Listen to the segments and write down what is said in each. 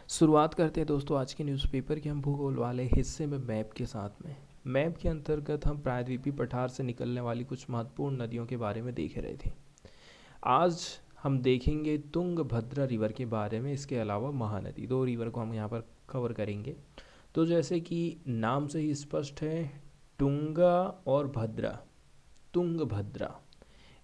शुरुआत करते हैं दोस्तों आज के न्यूज़पेपर के हम भूगोल वाले हिस्से में मैप के साथ में। मैप के अंतर्गत हम प्रायद्वीपीय पठार से निकलने वाली कुछ महत्वपूर्ण नदियों के बारे में देख रहे थे। आज हम देखेंगे तुंगभद्रा रिवर के बारे में, इसके अलावा महानदी। दो रिवर को हम यहाँ पर कवर करेंगे। तो जैसे कि नाम से ही स्पष्ट है, टुंगा और भद्रा, तुंगभद्रा।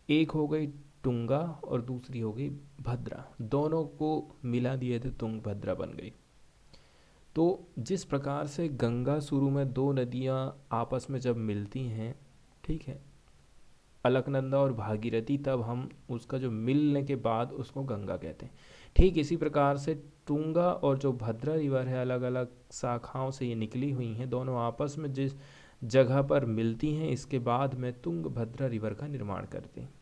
एक हो गई टुंगा और दूसरी हो गई भद्रा, दोनों को मिला दिए थे तुंगभद्रा बन गई। तो जिस प्रकार से गंगा शुरू में दो नदियाँ आपस में जब मिलती हैं, ठीक है, अलकनंदा और भागीरथी, तब हम उसका जो मिलने के बाद उसको गंगा कहते हैं। ठीक इसी प्रकार से टुंगा और जो भद्रा रिवर है, अलग अलग शाखाओं से ये निकली हुई हैं, दोनों आपस में जिस जगह पर मिलती हैं, इसके बाद में तुंगभद्रा रिवर का निर्माण करते हैं।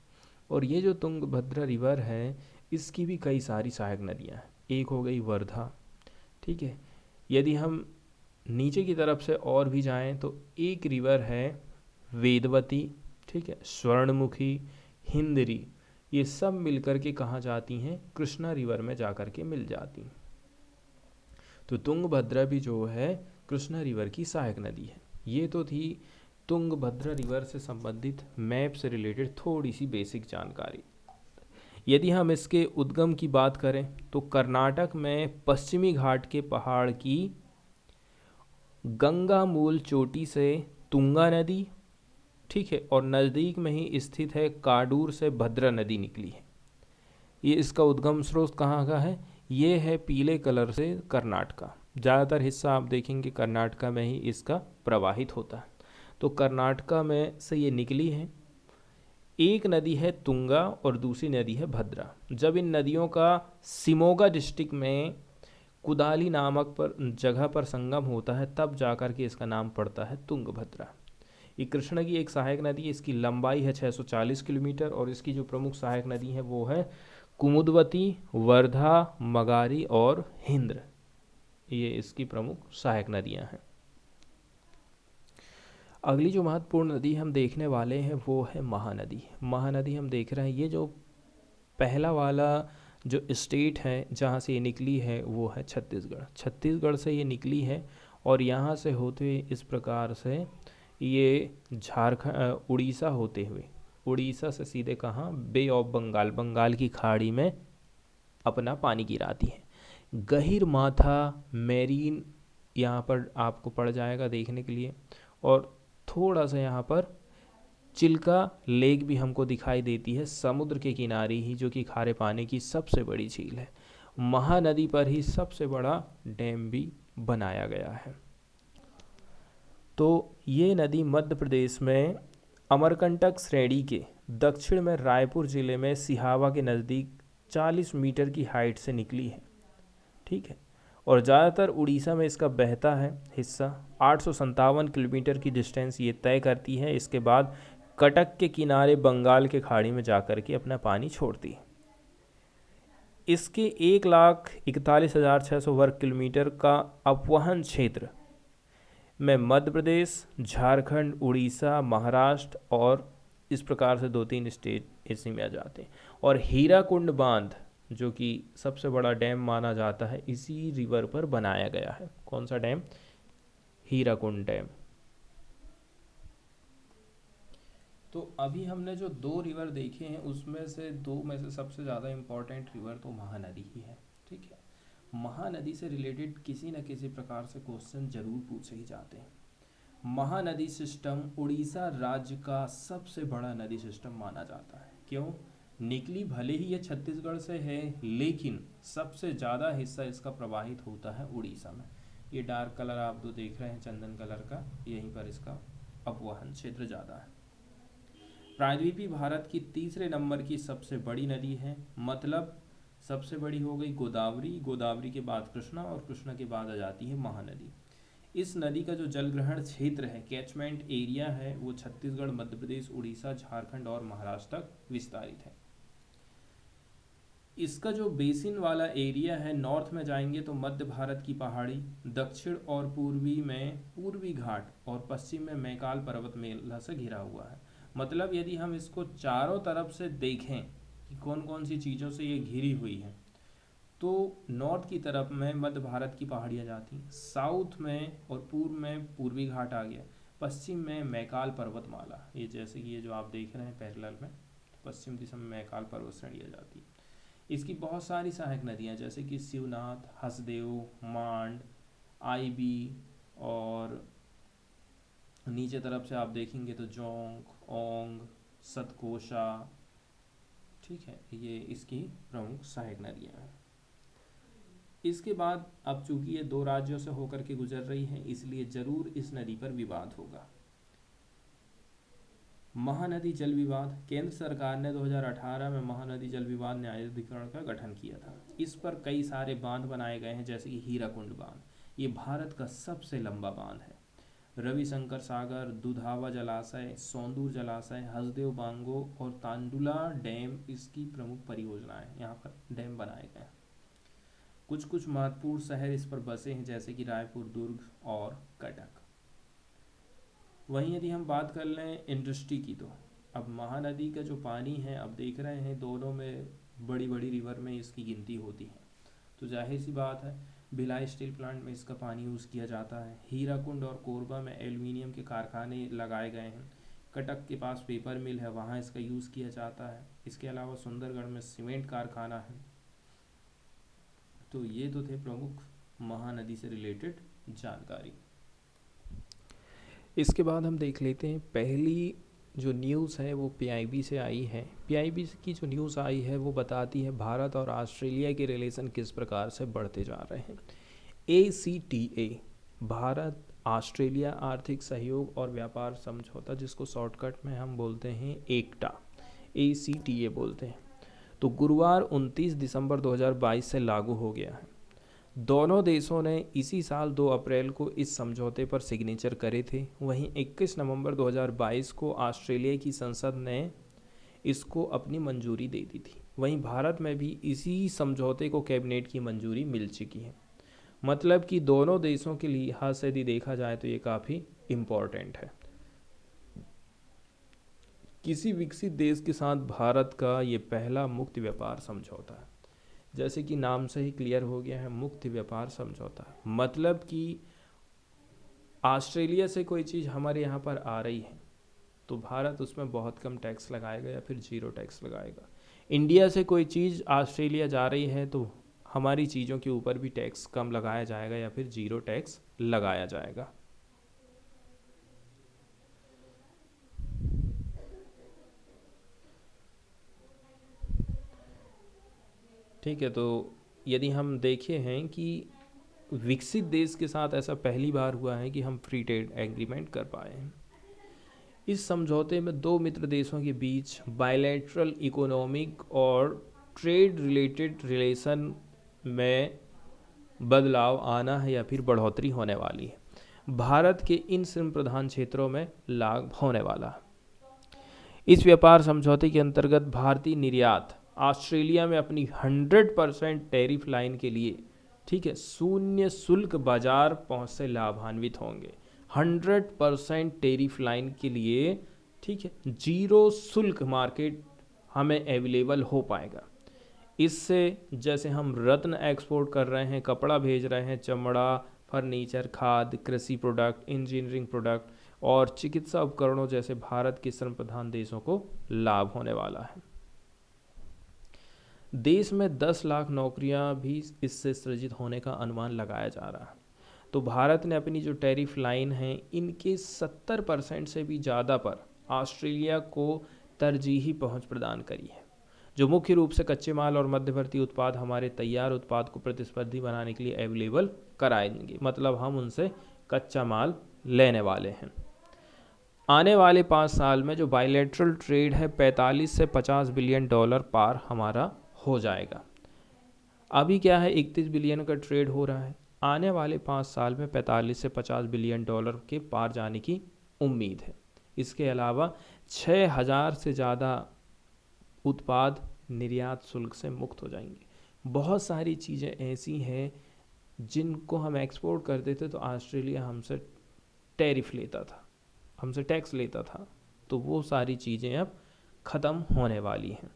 और ये जो तुंगभद्रा रिवर है, इसकी भी कई सारी सहायक नदियाँ हैं। एक हो गई वर्धा, ठीक है। यदि हम नीचे की तरफ से और भी जाएं तो एक रिवर है वेदवती, ठीक है, स्वर्णमुखी, हिंदरी। ये सब मिलकर के कहाँ जाती हैं? कृष्णा रिवर में जाकर के मिल जाती हैं। तो तुंगभद्रा भी जो है कृष्णा रिवर की सहायक नदी है। ये तो थी तुंगभद्रा रिवर से संबंधित मैप से रिलेटेड थोड़ी सी बेसिक जानकारी। यदि हम इसके उद्गम की बात करें तो कर्नाटक में पश्चिमी घाट के पहाड़ की गंगा मूल चोटी से तुंगा नदी, ठीक है, और नज़दीक में ही स्थित है काडूर से भद्रा नदी निकली है। ये इसका उद्गम स्रोत कहाँ का है? ये है पीले कलर से कर्नाटका। ज़्यादातर हिस्सा आप देखेंगे कर्नाटका में ही इसका प्रवाहित होता है। तो कर्नाटका में से ये निकली है। एक नदी है तुंगा और दूसरी नदी है भद्रा। जब इन नदियों का शिमोगा डिस्ट्रिक्ट में कुदाली नामक पर जगह पर संगम होता है, तब जाकर के इसका नाम पड़ता है तुंगभद्रा। ये कृष्णा की एक सहायक नदी है। इसकी लंबाई है 640 किलोमीटर और इसकी जो प्रमुख सहायक नदी है वो है कुमुदवती, वर्धा, मगारी और हिंद्र। ये इसकी प्रमुख सहायक नदियां हैं। अगली जो महत्वपूर्ण नदी हम देखने वाले हैं वो है महानदी। महानदी हम देख रहे हैं, ये जो पहला वाला जो स्टेट है जहाँ से ये निकली है वो है छत्तीसगढ़। छत्तीसगढ़ से ये निकली है और यहाँ से होते हुए इस प्रकार से ये झारखंड, उड़ीसा होते हुए, उड़ीसा से सीधे कहाँ? बे ऑफ बंगाल, बंगाल की खाड़ी में अपना पानी गिराती है। गहिर माथा मेरीन यहाँ पर आपको पड़ जाएगा देखने के लिए। और थोड़ा सा यहाँ पर चिल्का लेक भी हमको दिखाई देती है, समुद्र के किनारे ही, जो कि खारे पानी की सबसे बड़ी झील है। महानदी पर ही सबसे बड़ा डैम भी बनाया गया है। तो ये नदी मध्य प्रदेश में अमरकंटक श्रेणी के दक्षिण में रायपुर जिले में सिहावा के नज़दीक 40 मीटर की हाइट से निकली है, ठीक है। और ज़्यादातर उड़ीसा में इसका बहता है हिस्सा 857 किलोमीटर की डिस्टेंस ये तय करती है। इसके बाद कटक के किनारे बंगाल के खाड़ी में जाकर के अपना पानी छोड़ती है। इसके 1,41,600 वर्ग किलोमीटर का अपवहन क्षेत्र में मध्य प्रदेश, झारखंड, उड़ीसा, महाराष्ट्र और इस प्रकार से 2-3 स्टेट इसी में आ जाते हैं। और हीराकुंड बांध, जो कि सबसे बड़ा डैम माना जाता है, इसी रिवर पर बनाया गया है। कौन सा डैम? हीराकुंड डैम। तो अभी हमने जो दो रिवर देखे हैं उसमें से दो में से सबसे ज़्यादा इम्पोर्टेंट रिवर तो महानदी ही है, ठीक है। महानदी से रिलेटेड किसी न किसी प्रकार से क्वेश्चन जरूर पूछे ही जाते हैं। महानदी सिस्टम उड़ीसा राज्य का सबसे बड़ा नदी सिस्टम माना जाता है। क्यों? निकली भले ही ये छत्तीसगढ़ से है, लेकिन सबसे ज़्यादा हिस्सा इसका प्रवाहित होता है उड़ीसा में। ये डार्क कलर आप जो देख रहे हैं चंदन कलर का, यहीं पर इसका अपवहन क्षेत्र ज़्यादा है। प्रायद्वीपीय भारत की तीसरे नंबर की सबसे बड़ी नदी है, मतलब सबसे बड़ी हो गई गोदावरी, गोदावरी के बाद कृष्णा और कृष्णा के बाद आ जाती है महानदी। इस नदी का जो जलग्रहण क्षेत्र है, कैचमेंट एरिया है, वो छत्तीसगढ़, मध्य प्रदेश, उड़ीसा, झारखंड और महाराष्ट्र तक विस्तारित है। इसका जो बेसिन वाला एरिया है, नॉर्थ में जाएंगे तो मध्य भारत की पहाड़ी, दक्षिण और पूर्वी में पूर्वी घाट और पश्चिम में मैकाल पर्वतमाला से घिरा हुआ है। मतलब यदि हम इसको चारों तरफ से देखें कि कौन कौन सी चीज़ों से ये घिरी हुई है, तो नॉर्थ की तरफ में मध्य भारत की पहाड़ियाँ जाती, साउथ में और पूर्व में पूर्वी घाट आ गया, पश्चिम में मैकाल पर्वतमाला, ये जैसे कि ये जो आप देख रहे हैं पैरेलल में, तो पश्चिम दिशा में मैकाल पर्वत श्रेणी आ जाती। इसकी बहुत सारी सहायक नदियाँ जैसे कि शिवनाथ, हसदेव, मांड, आईबी, और नीचे तरफ से आप देखेंगे तो जोंक, ओंग, सतकोशा, ठीक है, ये इसकी प्रमुख सहायक नदियाँ हैं। इसके बाद अब चूंकि ये दो राज्यों से होकर के गुजर रही है, इसलिए जरूर इस नदी पर विवाद होगा। महानदी जल विवाद, केंद्र सरकार ने 2018 में महानदी जल विवाद न्यायाधिकरण का गठन किया था। इस पर कई सारे बांध बनाए गए हैं जैसे कि हीराकुंड बांध, ये भारत का सबसे लंबा बांध है। रविशंकर सागर, दुधावा जलाशय, सौंदूर जलाशय, हसदेव बांगो और तांडुला डैम इसकी प्रमुख परियोजनाएं हैं। यहाँ पर डैम बनाए गए हैं। कुछ कुछ महत्वपूर्ण शहर इस पर बसे हैं जैसे कि रायपुर, दुर्ग और कटक। वहीं यदि हम बात कर लें इंडस्ट्री की, तो अब महानदी का जो पानी है, अब देख रहे हैं दोनों में बड़ी बड़ी रिवर में इसकी गिनती होती है, तो जाहिर सी बात है भिलाई स्टील प्लांट में इसका पानी यूज़ किया जाता है। हीराकुंड और कोरबा में एल्यूमिनियम के कारखाने लगाए गए हैं। कटक के पास पेपर मिल है, वहाँ इसका यूज़ किया जाता है। इसके अलावा सुंदरगढ़ में सीमेंट कारखाना है। तो ये तो थे प्रमुख महानदी से रिलेटेड जानकारी। इसके बाद हम देख लेते हैं पहली जो न्यूज़ है वो पीआईबी से आई है। पीआईबी की जो न्यूज़ आई है वो बताती है भारत और ऑस्ट्रेलिया के रिलेशन किस प्रकार से बढ़ते जा रहे हैं। ACTA, भारत ऑस्ट्रेलिया आर्थिक सहयोग और व्यापार समझौता, जिसको शॉर्टकट में हम बोलते हैं एक्टा, ACTA बोलते हैं, तो गुरुवार 29 दिसंबर 2022 से लागू हो गया है। दोनों देशों ने इसी साल 2 अप्रैल को इस समझौते पर सिग्नेचर करे थे। वहीं 21 नवंबर 2022 को ऑस्ट्रेलिया की संसद ने इसको अपनी मंजूरी दे दी थी। वहीं भारत में भी इसी समझौते को कैबिनेट की मंजूरी मिल चुकी है। मतलब कि दोनों देशों के लिहाज से यदि देखा जाए तो ये काफ़ी इम्पोर्टेंट है। किसी विकसित देश के साथ भारत का ये पहला मुक्त व्यापार समझौता है। जैसे कि नाम से ही क्लियर हो गया है, मुक्त व्यापार समझौता, मतलब कि ऑस्ट्रेलिया से कोई चीज़ हमारे यहाँ पर आ रही है तो भारत उसमें बहुत कम टैक्स लगाएगा या फिर जीरो टैक्स लगाएगा। इंडिया से कोई चीज़ ऑस्ट्रेलिया जा रही है तो हमारी चीज़ों के ऊपर भी टैक्स कम लगाया जाएगा या फिर जीरो टैक्स लगाया जाएगा। ठीक है, तो यदि हम देखे हैं कि विकसित देश के साथ ऐसा पहली बार हुआ है कि हम फ्री ट्रेड एग्रीमेंट कर पाए हैं। इस समझौते में दो मित्र देशों के बीच बायलैटरल इकोनॉमिक और ट्रेड रिलेटेड रिलेशन में बदलाव आना है या फिर बढ़ोतरी होने वाली है। भारत के इन श्रम प्रधान क्षेत्रों में लाभ होने वाला है। इस व्यापार समझौते के अंतर्गत भारतीय निर्यात ऑस्ट्रेलिया में अपनी 100% टैरिफ लाइन के लिए, ठीक है, शून्य शुल्क बाजार पहुंच से लाभान्वित होंगे। 100% टैरिफ लाइन के लिए, ठीक है, जीरो शुल्क मार्केट हमें अवेलेबल हो पाएगा। इससे जैसे हम रत्न एक्सपोर्ट कर रहे हैं, कपड़ा भेज रहे हैं, चमड़ा, फर्नीचर, खाद्य, कृषि प्रोडक्ट, इंजीनियरिंग प्रोडक्ट और चिकित्सा उपकरणों जैसे भारत के श्रम प्रधान देशों को लाभ होने वाला है। देश में 10 लाख नौकरियां भी इससे सृजित होने का अनुमान लगाया जा रहा है। तो भारत ने अपनी जो टैरिफ लाइन है इनके 70% से भी ज़्यादा पर ऑस्ट्रेलिया को तरजीही पहुंच प्रदान करी है, जो मुख्य रूप से कच्चे माल और मध्यवर्ती उत्पाद हमारे तैयार उत्पाद को प्रतिस्पर्धी बनाने के लिए अवेलेबल कराएंगे। मतलब हम उनसे कच्चा माल लेने वाले हैं। आने वाले 5 साल में जो बायलैटरल ट्रेड है 45 से 50 बिलियन डॉलर पार हमारा हो जाएगा। अभी क्या है, 31 बिलियन का ट्रेड हो रहा है। आने वाले 5 साल में 45 से 50 बिलियन डॉलर के पार जाने की उम्मीद है। इसके अलावा 6000 से ज़्यादा उत्पाद निर्यात शुल्क से मुक्त हो जाएंगे। बहुत सारी चीज़ें ऐसी हैं जिनको हम एक्सपोर्ट करते थे तो ऑस्ट्रेलिया हमसे टैरिफ लेता था, हमसे टैक्स लेता था, तो वो सारी चीज़ें अब ख़त्म होने वाली हैं।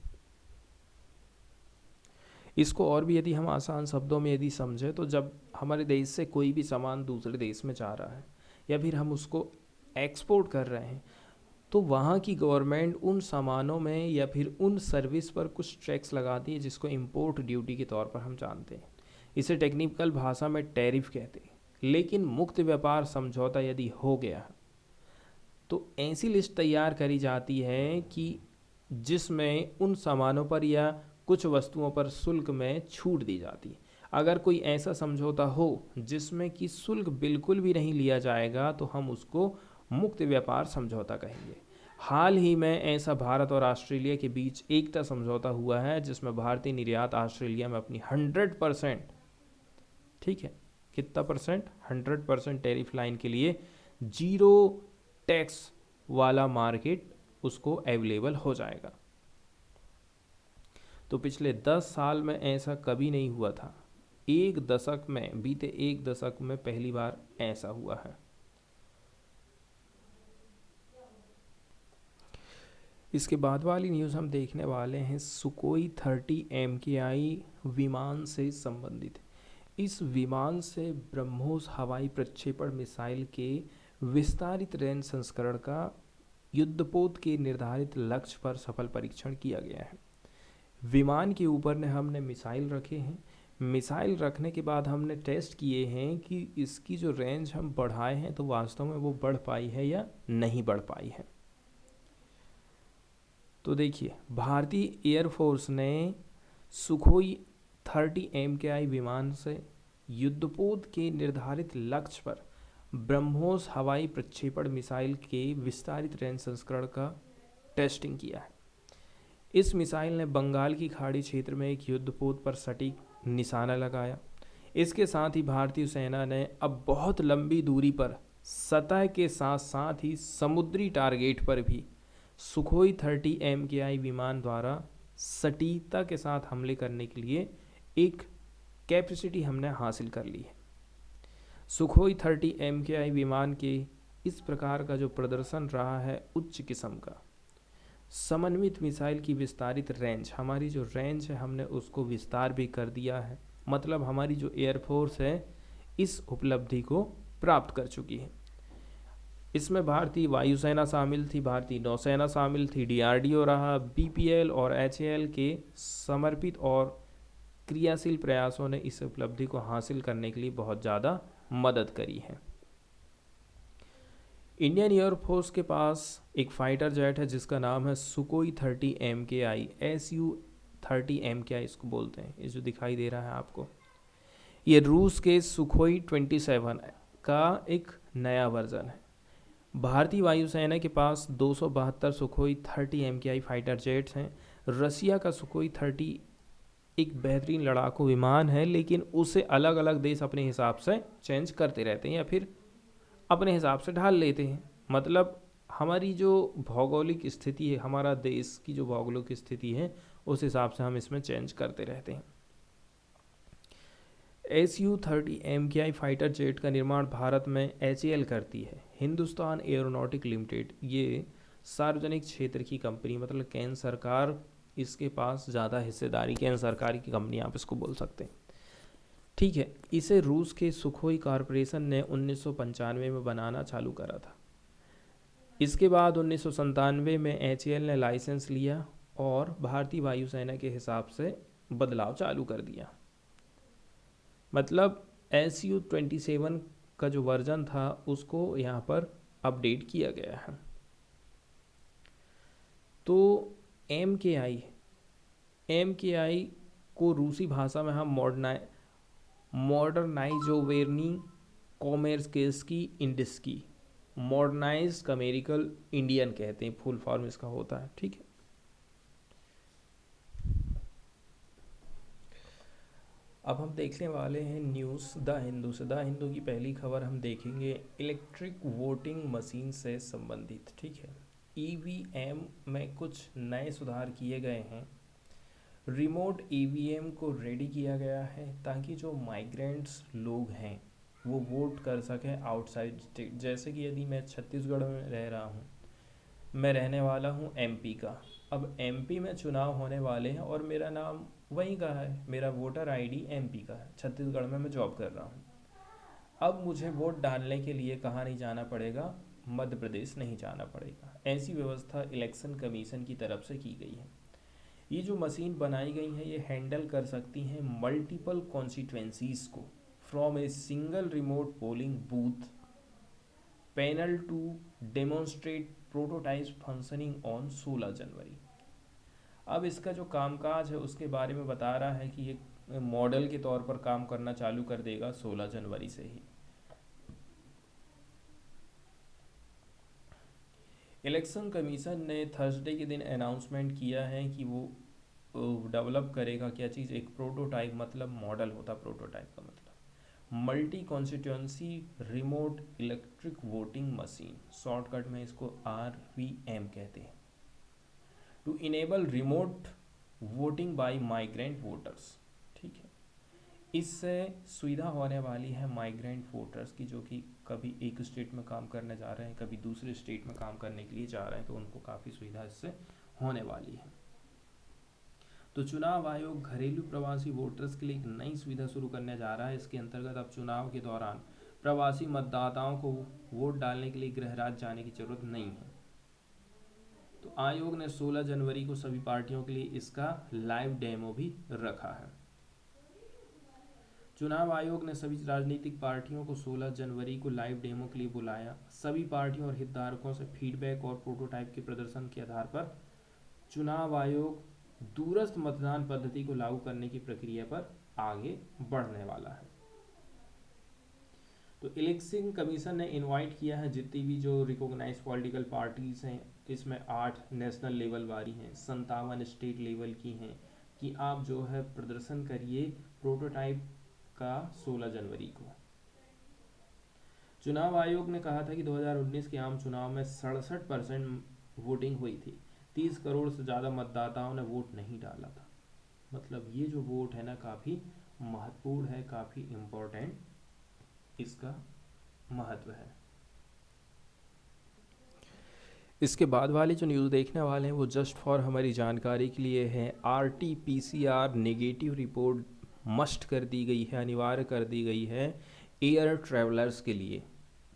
इसको और भी यदि हम आसान शब्दों में यदि समझें तो जब हमारे देश से कोई भी सामान दूसरे देश में जा रहा है या फिर हम उसको एक्सपोर्ट कर रहे हैं, तो वहाँ की गवर्नमेंट उन सामानों में या फिर उन सर्विस पर कुछ टैक्स लगाती है, जिसको इंपोर्ट ड्यूटी के तौर पर हम जानते हैं। इसे टेक्निकल भाषा में टैरिफ कहते हैं। लेकिन मुक्त व्यापार समझौता यदि हो गया तो ऐसी लिस्ट तैयार करी जाती है कि जिसमें उन सामानों पर या कुछ वस्तुओं पर शुल्क में छूट दी जाती है। अगर कोई ऐसा समझौता हो जिसमें कि शुल्क बिल्कुल भी नहीं लिया जाएगा तो हम उसको मुक्त व्यापार समझौता कहेंगे। हाल ही में ऐसा भारत और ऑस्ट्रेलिया के बीच एकता समझौता हुआ है, जिसमें भारतीय निर्यात ऑस्ट्रेलिया में अपनी 100%, ठीक है, कितना परसेंट, 100% टैरिफ लाइन के लिए जीरो टैक्स वाला मार्केट उसको अवेलेबल हो जाएगा। तो पिछले 10 साल में ऐसा कभी नहीं हुआ था। बीते एक दशक में पहली बार ऐसा हुआ है। इसके बाद वाली न्यूज़ हम देखने वाले हैं सुकोई 30 MKI विमान से संबंधित। इस विमान से ब्रह्मोस हवाई प्रक्षेपण मिसाइल के विस्तारित रेंज संस्करण का युद्धपोत के निर्धारित लक्ष्य पर सफल परीक्षण किया गया है। विमान के ऊपर ने हमने मिसाइल रखे हैं। मिसाइल रखने के बाद हमने टेस्ट किए हैं कि इसकी जो रेंज हम बढ़ाए हैं तो वास्तव में वो बढ़ पाई है या नहीं बढ़ पाई है। तो देखिए, भारतीय एयरफोर्स ने सुखोई 30 MKI विमान से युद्धपोत के निर्धारित लक्ष्य पर ब्रह्मोस हवाई प्रक्षेपण मिसाइल के विस्तारित रेंज संस्करण का टेस्टिंग किया है। इस मिसाइल ने बंगाल की खाड़ी क्षेत्र में एक युद्धपोत पर सटीक निशाना लगाया। इसके साथ ही भारतीय सेना ने अब बहुत लंबी दूरी पर सतह के साथ साथ ही समुद्री टारगेट पर भी सुखोई 30 MKI विमान द्वारा सटीकता के साथ हमले करने के लिए एक कैपेसिटी हमने हासिल कर ली है। सुखोई 30 MKI विमान के इस प्रकार का जो प्रदर्शन रहा है उच्च किस्म का। समन्वित मिसाइल की विस्तारित रेंज, हमारी जो रेंज है हमने उसको विस्तार भी कर दिया है। मतलब हमारी जो एयरफोर्स है इस उपलब्धि को प्राप्त कर चुकी है। इसमें भारतीय वायुसेना शामिल थी, भारतीय नौसेना शामिल थी, DRDO रहा, BPL और HAL के समर्पित और क्रियाशील प्रयासों ने इस उपलब्धि को हासिल करने के लिए बहुत ज़्यादा मदद करी है। इंडियन एयरफोर्स के पास एक फाइटर जेट है जिसका नाम है सुकोई 30 MKI, Su-30 MKI इसको बोलते हैं। ये जो दिखाई दे रहा है आपको, ये रूस के सुखोई 27 का एक नया वर्जन है। भारतीय वायुसेना के पास 272 सुखोई 30 MKI फाइटर जेट्स हैं। रसिया का सुखोई 30 एक बेहतरीन लड़ाकू विमान है, लेकिन उसे अलग अलग देश अपने हिसाब से चेंज करते रहते हैं या फिर अपने हिसाब से ढाल लेते हैं। मतलब हमारी जो भौगोलिक स्थिति है, हमारा देश की जो भौगोलिक स्थिति है उस हिसाब से हम इसमें चेंज करते रहते हैं। Su-30 MKI फाइटर जेट का निर्माण भारत में HAL करती है, हिंदुस्तान एरोनॉटिक लिमिटेड। ये सार्वजनिक क्षेत्र की कंपनी, मतलब केंद्र सरकार इसके पास ज़्यादा हिस्सेदारी, केंद्र सरकार की कंपनी आप इसको बोल सकते हैं, ठीक है। इसे रूस के सुखोई कॉरपोरेशन ने 1995 में बनाना चालू करा था। इसके बाद 1997 में HAL ने लाइसेंस लिया और भारतीय वायुसेना के हिसाब से बदलाव चालू कर दिया। मतलब Su-27 का जो वर्जन था उसको यहाँ पर अपडेट किया गया है। तो MKI को रूसी भाषा में हम मॉडर्नाइजोवेरनी कोमेर्स्केस्की इंडिस्की, मॉडर्नाइज्ड अमेरिकन इंडियन कहते हैं, फुल फॉर्म इसका होता है, ठीक है। अब हम देखने वाले हैं न्यूज़ द हिंदू से। द हिंदू की पहली खबर हम देखेंगे इलेक्ट्रिक वोटिंग मशीन से संबंधित, ठीक है। EVM में कुछ नए सुधार किए गए हैं। रिमोट EVM को रेडी किया गया है ताकि जो माइग्रेंट्स लोग हैं वो वोट कर सकें आउटसाइड स्टेट। जैसे कि यदि मैं छत्तीसगढ़ में रह रहा हूँ, मैं रहने वाला हूँ MP का, अब MP में चुनाव होने वाले हैं और मेरा नाम वहीं का है, मेरा वोटर आईडी एमपी का है, छत्तीसगढ़ में मैं जॉब कर रहा हूँ। अब मुझे वोट डालने के लिए कहाँ नहीं जाना पड़ेगा, मध्य प्रदेश नहीं जाना पड़ेगा। ऐसी व्यवस्था इलेक्शन कमीशन की तरफ से की गई है। ये जो मशीन बनाई गई है ये हैंडल कर सकती हैं मल्टीपल कॉन्स्टिट्यूएंसीज को from a single remote polling booth panel to demonstrate prototype functioning on 16 January. अब इसका जो कामकाज है उसके बारे में बता रहा है कि ये मॉडल के तौर पर काम करना चालू कर देगा 16 जनवरी से ही। इलेक्शन कमीशन ने थर्सडे के दिन अनाउंसमेंट किया है कि वो डेवलप करेगा क्या चीज़, एक प्रोटोटाइप, मतलब मॉडल होता प्रोटोटाइप का मतलब multi constituency remote electric voting machine, shortcut में इसको RVM कहते हैं, to enable remote voting by migrant voters. ठीक है, इससे सुविधा होने वाली है माइग्रेंट वोटर्स की, जो कि कभी एक स्टेट में काम करने जा रहे हैं, कभी दूसरे स्टेट में काम करने के लिए जा रहे हैं, तो उनको काफ़ी सुविधा इससे होने वाली है। तो चुनाव आयोग घरेलू प्रवासी वोटर्स के लिए एक नई सुविधा शुरू करने जा रहा है। इसके अंतर्गत अब चुनाव के दौरान प्रवासी मतदाताओं को वोट डालने के लिए गृह राज्य जाने की जरूरत नहीं है। तो आयोग ने 16 जनवरी को सभी पार्टियों के लिए इसका लाइव डेमो भी रखा है। चुनाव आयोग ने सभी राजनीतिक पार्टियों को 16 जनवरी को लाइव डेमो के लिए बुलाया। सभी पार्टियों और हितधारकों से फीडबैक और प्रोटोटाइप के प्रदर्शन के आधार पर चुनाव आयोग दूरस्थ मतदान पद्धति को लागू करने की प्रक्रिया पर आगे बढ़ने वाला है। तो इलेक्शन कमीशन ने इनवाइट किया है जितनी भी जो रिकॉग्नाइज पॉलिटिकल पार्टीज हैं, इसमें 8 नेशनल लेवल वाली हैं, 57 स्टेट लेवल की हैं, कि आप जो है प्रदर्शन करिए प्रोटोटाइप का 16 जनवरी को। चुनाव आयोग ने कहा था कि 2019 के आम चुनाव में 67% वोटिंग हुई थी, 30 करोड़ से ज़्यादा मतदाताओं ने वोट नहीं डाला था। मतलब ये जो वोट है ना काफ़ी महत्वपूर्ण है, काफ़ी इम्पोर्टेंट इसका महत्व है। इसके बाद वाली जो न्यूज़ देखने वाले हैं वो जस्ट फॉर हमारी जानकारी के लिए है। RT-PCR नेगेटिव रिपोर्ट मस्ट कर दी गई है, अनिवार्य कर दी गई है एयर ट्रैवलर्स के लिए।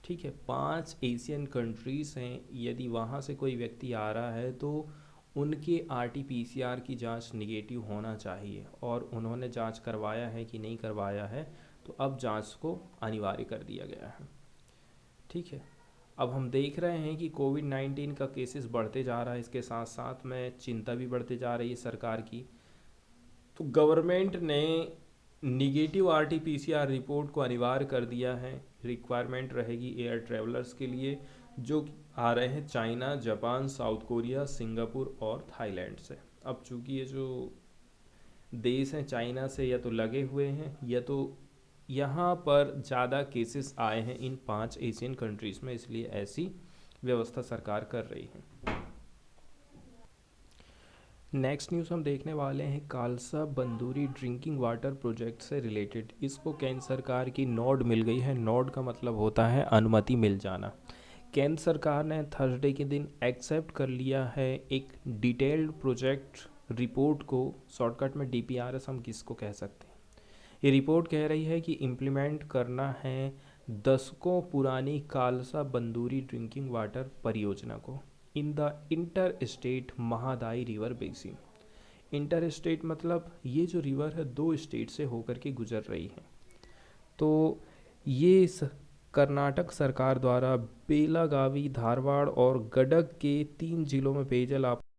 ठीक है, 5 एशियन कंट्रीज़ हैं, यदि वहाँ से कोई व्यक्ति आ रहा है तो उनके RT-PCR की जांच निगेटिव होना चाहिए, और उन्होंने जांच करवाया है कि नहीं करवाया है, तो अब जांच को अनिवार्य कर दिया गया है। ठीक है, अब हम देख रहे हैं कि कोविड-19 का केसेस बढ़ते जा रहा है, इसके साथ साथ में चिंता भी बढ़ते जा रही है सरकार की। तो गवर्नमेंट ने निगेटिव RT-PCR रिपोर्ट को अनिवार्य कर दिया है। रिक्वायरमेंट रहेगी एयर ट्रैवलर्स के लिए जो आ रहे हैं China, Japan, south Korea, Singapore और थाईलैंड से। अब चूंकि ये जो देश हैं चाइना से या तो लगे हुए हैं या तो यहाँ पर ज़्यादा केसेस आए हैं इन 5 एशियन कंट्रीज़ में, इसलिए ऐसी व्यवस्था सरकार कर रही है। नेक्स्ट न्यूज़ हम देखने वाले हैं कालसा बंदूरी ड्रिंकिंग वाटर प्रोजेक्ट से रिलेटेड। इसको केंद्र सरकार की नोड मिल गई है। नोड का मतलब होता है अनुमति मिल जाना। केंद्र सरकार ने थर्सडे के दिन एक्सेप्ट कर लिया है एक डिटेल्ड प्रोजेक्ट रिपोर्ट को, शॉर्टकट में DPRS हम किसको कह सकते हैं। ये रिपोर्ट कह रही है कि इम्प्लीमेंट करना है दशकों पुरानी कालसा बंदूरी ड्रिंकिंग वाटर परियोजना को in the inter state Mahadayi river basin. Inter state मतलब ये जो रिवर है 2 स्टेट से होकर के गुजर रही है। तो ये कर्नाटक सरकार द्वारा बेलागावी, धारवाड़ और गडग के 3 जिलों में पेयजल